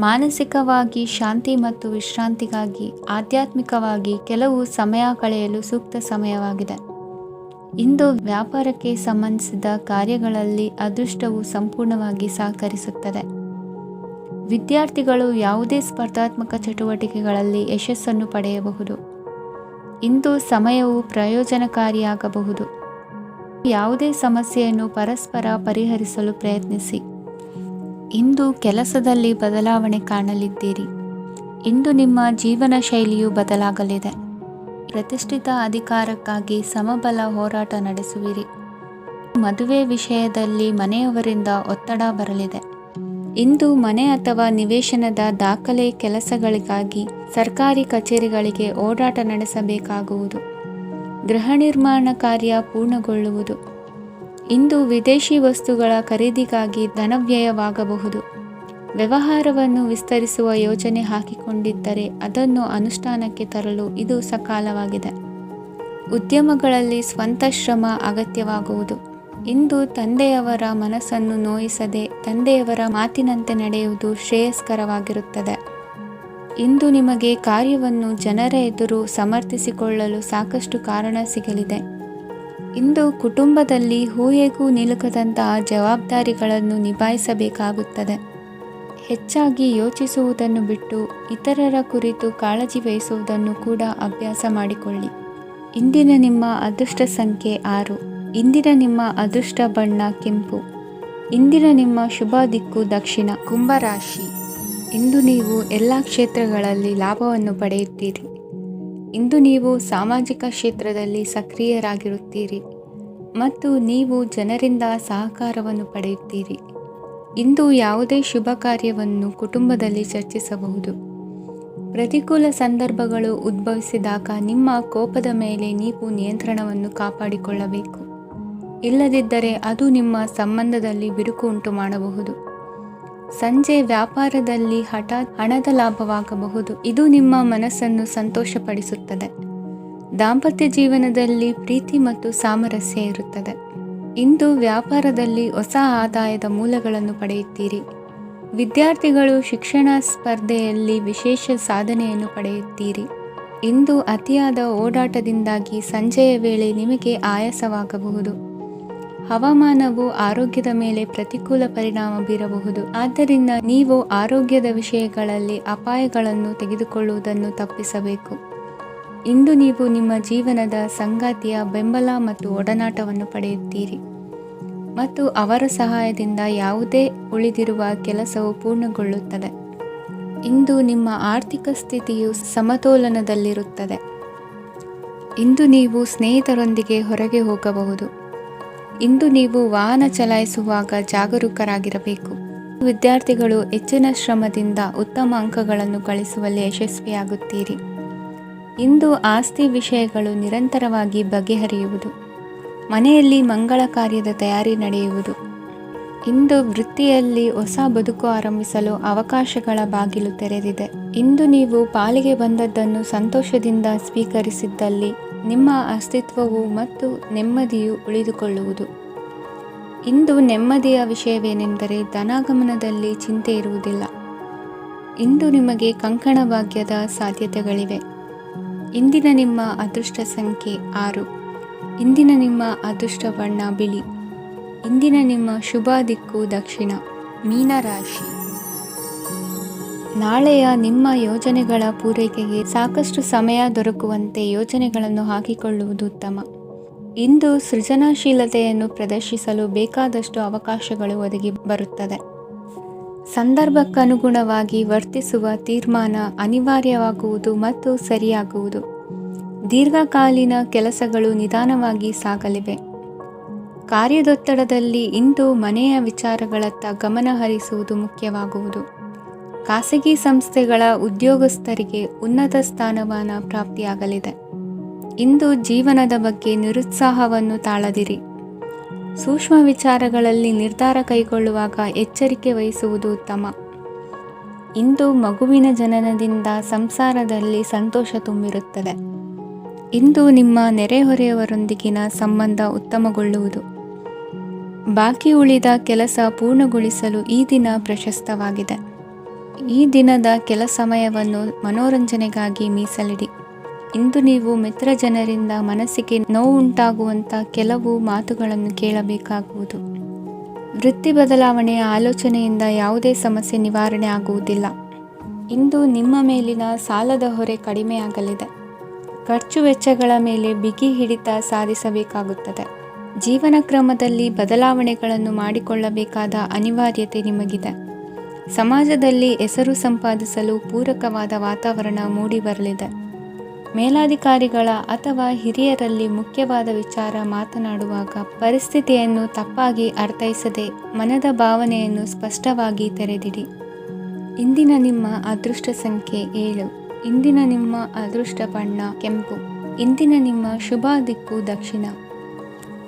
ಮಾನಸಿಕವಾಗಿ ಶಾಂತಿ ಮತ್ತು ವಿಶ್ರಾಂತಿಗಾಗಿ ಆಧ್ಯಾತ್ಮಿಕವಾಗಿ ಕೆಲವು ಸಮಯ ಕಳೆಯಲು ಸೂಕ್ತ ಸಮಯವಾಗಿದೆ. ಇಂದು ವ್ಯಾಪಾರಕ್ಕೆ ಸಂಬಂಧಿಸಿದ ಕಾರ್ಯಗಳಲ್ಲಿ ಅದೃಷ್ಟವು ಸಂಪೂರ್ಣವಾಗಿ ಸಹಕರಿಸುತ್ತದೆ. ವಿದ್ಯಾರ್ಥಿಗಳು ಯಾವುದೇ ಸ್ಪರ್ಧಾತ್ಮಕ ಚಟುವಟಿಕೆಗಳಲ್ಲಿ ಯಶಸ್ಸನ್ನು ಪಡೆಯಬಹುದು. ಇಂದು ಸಮಯವು ಪ್ರಯೋಜನಕಾರಿಯಾಗಬಹುದು. ಯಾವುದೇ ಸಮಸ್ಯೆಯನ್ನು ಪರಸ್ಪರ ಪರಿಹರಿಸಲು ಪ್ರಯತ್ನಿಸಿ. ಇಂದು ಕೆಲಸದಲ್ಲಿ ಬದಲಾವಣೆ ಕಾಣಲಿದ್ದೀರಿ. ಇಂದು ನಿಮ್ಮ ಜೀವನ ಶೈಲಿಯು ಬದಲಾಗಲಿದೆ. ಪ್ರತಿಷ್ಠಿತ ಅಧಿಕಾರಕ್ಕಾಗಿ ಸಮಬಲ ಹೋರಾಟ ನಡೆಸುವಿರಿ. ಮದುವೆ ವಿಷಯದಲ್ಲಿ ಮನೆಯವರಿಂದ ಒತ್ತಡ ಬರಲಿದೆ. ಇಂದು ಮನೆ ಅಥವಾ ನಿವೇಶನದ ದಾಖಲೆ ಕೆಲಸಗಳಿಗಾಗಿ ಸರ್ಕಾರಿ ಕಚೇರಿಗಳಿಗೆ ಓಡಾಟ ನಡೆಸಬೇಕಾಗುವುದು. ಗೃಹ ನಿರ್ಮಾಣ ಕಾರ್ಯ ಪೂರ್ಣಗೊಳ್ಳುವುದು. ಇಂದು ವಿದೇಶಿ ವಸ್ತುಗಳ ಖರೀದಿಗಾಗಿ ಧನವ್ಯಯವಾಗಬಹುದು. ವ್ಯವಹಾರವನ್ನು ವಿಸ್ತರಿಸುವ ಯೋಜನೆ ಹಾಕಿಕೊಂಡಿದ್ದರೆ ಅದನ್ನು ಅನುಷ್ಠಾನಕ್ಕೆ ತರಲು ಇದು ಸಕಾಲವಾಗಿದೆ. ಉದ್ಯಮಗಳಲ್ಲಿ ಸ್ವಂತ ಶ್ರಮ ಅಗತ್ಯವಾಗುವುದು. ಇಂದು ತಂದೆಯವರ ಮನಸ್ಸನ್ನು ನೋಯಿಸದೆ ತಂದೆಯವರ ಮಾತಿನಂತೆ ನಡೆಯುವುದು ಶ್ರೇಯಸ್ಕರವಾಗಿರುತ್ತದೆ. ಇಂದು ನಿಮಗೆ ಕಾರ್ಯವನ್ನು ಜನರ ಎದುರು ಸಮರ್ಥಿಸಿಕೊಳ್ಳಲು ಸಾಕಷ್ಟು ಕಾರಣ ಸಿಗಲಿದೆ. ಇಂದು ಕುಟುಂಬದಲ್ಲಿ ಹೂಹೆಗೂ ನಿಲುಕದಂತಹ ಜವಾಬ್ದಾರಿಗಳನ್ನು ನಿಭಾಯಿಸಬೇಕಾಗುತ್ತದೆ. ಹೆಚ್ಚಾಗಿ ಯೋಚಿಸುವುದನ್ನು ಬಿಟ್ಟು ಇತರರ ಕುರಿತು ಕಾಳಜಿ ವಹಿಸುವುದನ್ನು ಕೂಡ ಅಭ್ಯಾಸ ಮಾಡಿಕೊಳ್ಳಿ. ಇಂದಿನ ನಿಮ್ಮ ಅದೃಷ್ಟ ಸಂಖ್ಯೆ 6. ಇಂದಿನ ನಿಮ್ಮ ಅದೃಷ್ಟ ಬಣ್ಣ ಕೆಂಪು. ಇಂದಿನ ನಿಮ್ಮ ಶುಭ ದಿಕ್ಕು ದಕ್ಷಿಣ. ಕುಂಭರಾಶಿ. ಇಂದು ನೀವು ಎಲ್ಲ ಕ್ಷೇತ್ರಗಳಲ್ಲಿ ಲಾಭವನ್ನು ಪಡೆಯುತ್ತೀರಿ. ಇಂದು ನೀವು ಸಾಮಾಜಿಕ ಕ್ಷೇತ್ರದಲ್ಲಿ ಸಕ್ರಿಯರಾಗಿರುತ್ತೀರಿ ಮತ್ತು ನೀವು ಜನರಿಂದ ಸಹಕಾರವನ್ನು ಪಡೆಯುತ್ತೀರಿ. ಇಂದು ಯಾವುದೇ ಶುಭ ಕಾರ್ಯವನ್ನು ಕುಟುಂಬದಲ್ಲಿ ಚರ್ಚಿಸಬಹುದು. ಪ್ರತಿಕೂಲ ಸಂದರ್ಭಗಳು ಉದ್ಭವಿಸಿದಾಗ ನಿಮ್ಮ ಕೋಪದ ಮೇಲೆ ನೀವು ನಿಯಂತ್ರಣವನ್ನು ಕಾಪಾಡಿಕೊಳ್ಳಬೇಕು. ಇಲ್ಲದಿದ್ದರೆ ಅದು ನಿಮ್ಮ ಸಂಬಂಧದಲ್ಲಿ ಬಿರುಕು ಉಂಟು ಮಾಡಬಹುದು. ಸಂಜೆ ವ್ಯಾಪಾರದಲ್ಲಿ ಹಠಾತ್ ಹಣದ ಲಾಭವಾಗಬಹುದು. ಇದು ನಿಮ್ಮ ಮನಸ್ಸನ್ನು ಸಂತೋಷಪಡಿಸುತ್ತದೆ. ದಾಂಪತ್ಯ ಜೀವನದಲ್ಲಿ ಪ್ರೀತಿ ಮತ್ತು ಸಾಮರಸ್ಯ ಇರುತ್ತದೆ. ಇಂದು ವ್ಯಾಪಾರದಲ್ಲಿ ಹೊಸ ಆದಾಯದ ಮೂಲಗಳನ್ನು ಪಡೆಯುತ್ತೀರಿ. ವಿದ್ಯಾರ್ಥಿಗಳು ಶಿಕ್ಷಣ ಸ್ಪರ್ಧೆಯಲ್ಲಿ ವಿಶೇಷ ಸಾಧನೆಯನ್ನು ಪಡೆಯುತ್ತೀರಿ. ಇಂದು ಅತಿಯಾದ ಓಡಾಟದಿಂದಾಗಿ ಸಂಜೆಯ ವೇಳೆ ನಿಮಗೆ ಆಯಾಸವಾಗಬಹುದು. ಹವಾಮಾನವು ಆರೋಗ್ಯದ ಮೇಲೆ ಪ್ರತಿಕೂಲ ಪರಿಣಾಮ ಬೀರಬಹುದು. ಆದ್ದರಿಂದ ನೀವು ಆರೋಗ್ಯದ ವಿಷಯಗಳಲ್ಲಿ ಅಪಾಯಗಳನ್ನು ತೆಗೆದುಕೊಳ್ಳುವುದನ್ನು ತಪ್ಪಿಸಬೇಕು. ಇಂದು ನೀವು ನಿಮ್ಮ ಜೀವನದ ಸಂಗಾತಿಯ ಬೆಂಬಲ ಮತ್ತು ಒಡನಾಟವನ್ನು ಪಡೆಯುತ್ತೀರಿ ಮತ್ತು ಅವರ ಸಹಾಯದಿಂದ ಯಾವುದೇ ಉಳಿದಿರುವ ಕೆಲಸವು ಪೂರ್ಣಗೊಳ್ಳುತ್ತದೆ. ಇಂದು ನಿಮ್ಮ ಆರ್ಥಿಕ ಸ್ಥಿತಿಯು ಸಮತೋಲನದಲ್ಲಿರುತ್ತದೆ. ಇಂದು ನೀವು ಸ್ನೇಹಿತರೊಂದಿಗೆ ಹೊರಗೆ ಹೋಗಬಹುದು. ಇಂದು ನೀವು ವಾಹನ ಚಲಾಯಿಸುವಾಗ ಜಾಗರೂಕರಾಗಿರಬೇಕು. ವಿದ್ಯಾರ್ಥಿಗಳು ಹೆಚ್ಚಿನ ಶ್ರಮದಿಂದ ಉತ್ತಮ ಅಂಕಗಳನ್ನು ಗಳಿಸುವಲ್ಲಿ ಯಶಸ್ವಿಯಾಗುತ್ತೀರಿ. ಇಂದು ಆಸ್ತಿ ವಿಷಯಗಳು ನಿರಂತರವಾಗಿ ಬಗೆಹರಿಯುವುದು. ಮನೆಯಲ್ಲಿ ಮಂಗಳ ಕಾರ್ಯದ ತಯಾರಿ ನಡೆಯುವುದು. ಇಂದು ವೃತ್ತಿಯಲ್ಲಿ ಹೊಸ ಬದುಕು ಆರಂಭಿಸಲು ಅವಕಾಶಗಳ ಬಾಗಿಲು ತೆರೆದಿದೆ. ಇಂದು ನೀವು ಪಾಲಿಗೆ ಬಂದದ್ದನ್ನು ಸಂತೋಷದಿಂದ ಸ್ವೀಕರಿಸಿದ್ದಲ್ಲಿ ನಿಮ್ಮ ಅಸ್ತಿತ್ವವು ಮತ್ತು ನೆಮ್ಮದಿಯು ಉಳಿದುಕೊಳ್ಳುವುದು. ಇಂದು ನೆಮ್ಮದಿಯ ವಿಷಯವೇನೆಂದರೆ ಧನಾಗಮನದಲ್ಲಿ ಚಿಂತೆ ಇರುವುದಿಲ್ಲ. ಇಂದು ನಿಮಗೆ ಕಂಕಣ ಭಾಗ್ಯದ ಸಾಧ್ಯತೆಗಳಿವೆ. ಇಂದಿನ ನಿಮ್ಮ ಅದೃಷ್ಟ ಸಂಖ್ಯೆ 6. ಇಂದಿನ ನಿಮ್ಮ ಅದೃಷ್ಟ ಬಣ್ಣ ಬಿಳಿ. ಇಂದಿನ ನಿಮ್ಮ ಶುಭ ದಿಕ್ಕು ದಕ್ಷಿಣ. ಮೀನರಾಶಿ. ನಾಳೆಯ ನಿಮ್ಮ ಯೋಜನೆಗಳ ಪೂರೈಕೆಗೆ ಸಾಕಷ್ಟು ಸಮಯ ದೊರಕುವಂತೆ ಯೋಜನೆಗಳನ್ನು ಹಾಕಿಕೊಳ್ಳುವುದು ಉತ್ತಮ. ಇಂದು ಸೃಜನಶೀಲತೆಯನ್ನು ಪ್ರದರ್ಶಿಸಲು ಬೇಕಾದಷ್ಟು ಅವಕಾಶಗಳು ಒದಗಿ ಬರುತ್ತದೆ. ಸಂದರ್ಭಕ್ಕನುಗುಣವಾಗಿ ವರ್ತಿಸುವ ತೀರ್ಮಾನ ಅನಿವಾರ್ಯವಾಗುವುದು ಮತ್ತು ಸರಿಯಾಗುವುದು. ದೀರ್ಘಕಾಲೀನ ಕೆಲಸಗಳು ನಿಧಾನವಾಗಿ ಸಾಗಲಿವೆ. ಕಾರ್ಯದೊತ್ತಡದಲ್ಲಿ ಇಂದು ಮನೆಯ ವಿಚಾರಗಳತ್ತ ಗಮನ ಹರಿಸುವುದು ಮುಖ್ಯವಾಗುವುದು. ಖಾಸಗಿ ಸಂಸ್ಥೆಗಳ ಉದ್ಯೋಗಸ್ಥರಿಗೆ ಉನ್ನತ ಸ್ಥಾನಮಾನ ಪ್ರಾಪ್ತಿಯಾಗಲಿದೆ. ಇಂದು ಜೀವನದ ಬಗ್ಗೆ ನಿರುತ್ಸಾಹವನ್ನು ತಾಳದಿರಿ. ಸೂಕ್ಷ್ಮ ವಿಚಾರಗಳಲ್ಲಿ ನಿರ್ಧಾರ ಕೈಗೊಳ್ಳುವಾಗ ಎಚ್ಚರಿಕೆ ವಹಿಸುವುದು ಉತ್ತಮ. ಇಂದು ಮಗುವಿನ ಜನನದಿಂದ ಸಂಸಾರದಲ್ಲಿ ಸಂತೋಷ ತುಂಬಿರುತ್ತದೆ. ಇಂದು ನಿಮ್ಮ ನೆರೆಹೊರೆಯವರೊಂದಿಗಿನ ಸಂಬಂಧ ಉತ್ತಮಗೊಳ್ಳುವುದು. ಬಾಕಿ ಉಳಿದ ಕೆಲಸ ಪೂರ್ಣಗೊಳಿಸಲು ಈ ದಿನ ಪ್ರಶಸ್ತವಾಗಿದೆ. ಈ ದಿನದ ಕೆಲ ಸಮಯವನ್ನು ಮನೋರಂಜನೆಗಾಗಿ ಮೀಸಲಿಡಿ. ಇಂದು ನೀವು ಮಿತ್ರ ಜನರಿಂದ ಮನಸ್ಸಿಗೆ ನೋವುಂಟಾಗುವಂಥ ಕೆಲವು ಮಾತುಗಳನ್ನು ಕೇಳಬೇಕಾಗುವುದು. ವೃತ್ತಿ ಬದಲಾವಣೆಯ ಆಲೋಚನೆಯಿಂದ ಯಾವುದೇ ಸಮಸ್ಯೆ ನಿವಾರಣೆ ಆಗುವುದಿಲ್ಲ. ಇಂದು ನಿಮ್ಮ ಮೇಲಿನ ಸಾಲದ ಹೊರೆ ಕಡಿಮೆಯಾಗಲಿದೆ. ಖರ್ಚು ವೆಚ್ಚಗಳ ಮೇಲೆ ಬಿಗಿ ಹಿಡಿತ ಸಾಧಿಸಬೇಕಾಗುತ್ತದೆ. ಜೀವನ ಕ್ರಮದಲ್ಲಿ ಬದಲಾವಣೆಗಳನ್ನು ಮಾಡಿಕೊಳ್ಳಬೇಕಾದ ಅನಿವಾರ್ಯತೆ ನಿಮಗಿದೆ. ಸಮಾಜದಲ್ಲಿ ಹೆಸರು ಸಂಪಾದಿಸಲು ಪೂರಕವಾದ ವಾತಾವರಣ ಮೂಡಿಬರಲಿದೆ. ಮೇಲಾಧಿಕಾರಿಗಳ ಅಥವಾ ಹಿರಿಯರಲ್ಲಿ ಮುಖ್ಯವಾದ ವಿಚಾರ ಮಾತನಾಡುವಾಗ ಪರಿಸ್ಥಿತಿಯನ್ನು ತಪ್ಪಾಗಿ ಅರ್ಥೈಸದೆ ಮನದ ಭಾವನೆಯನ್ನು ಸ್ಪಷ್ಟವಾಗಿ ತೆರೆದಿಡಿ. ಇಂದಿನ ನಿಮ್ಮ ಅದೃಷ್ಟ ಸಂಖ್ಯೆ 7. ಇಂದಿನ ನಿಮ್ಮ ಅದೃಷ್ಟ ಬಣ್ಣ ಕೆಂಪು. ಇಂದಿನ ನಿಮ್ಮ ಶುಭ ದಿಕ್ಕು ದಕ್ಷಿಣ.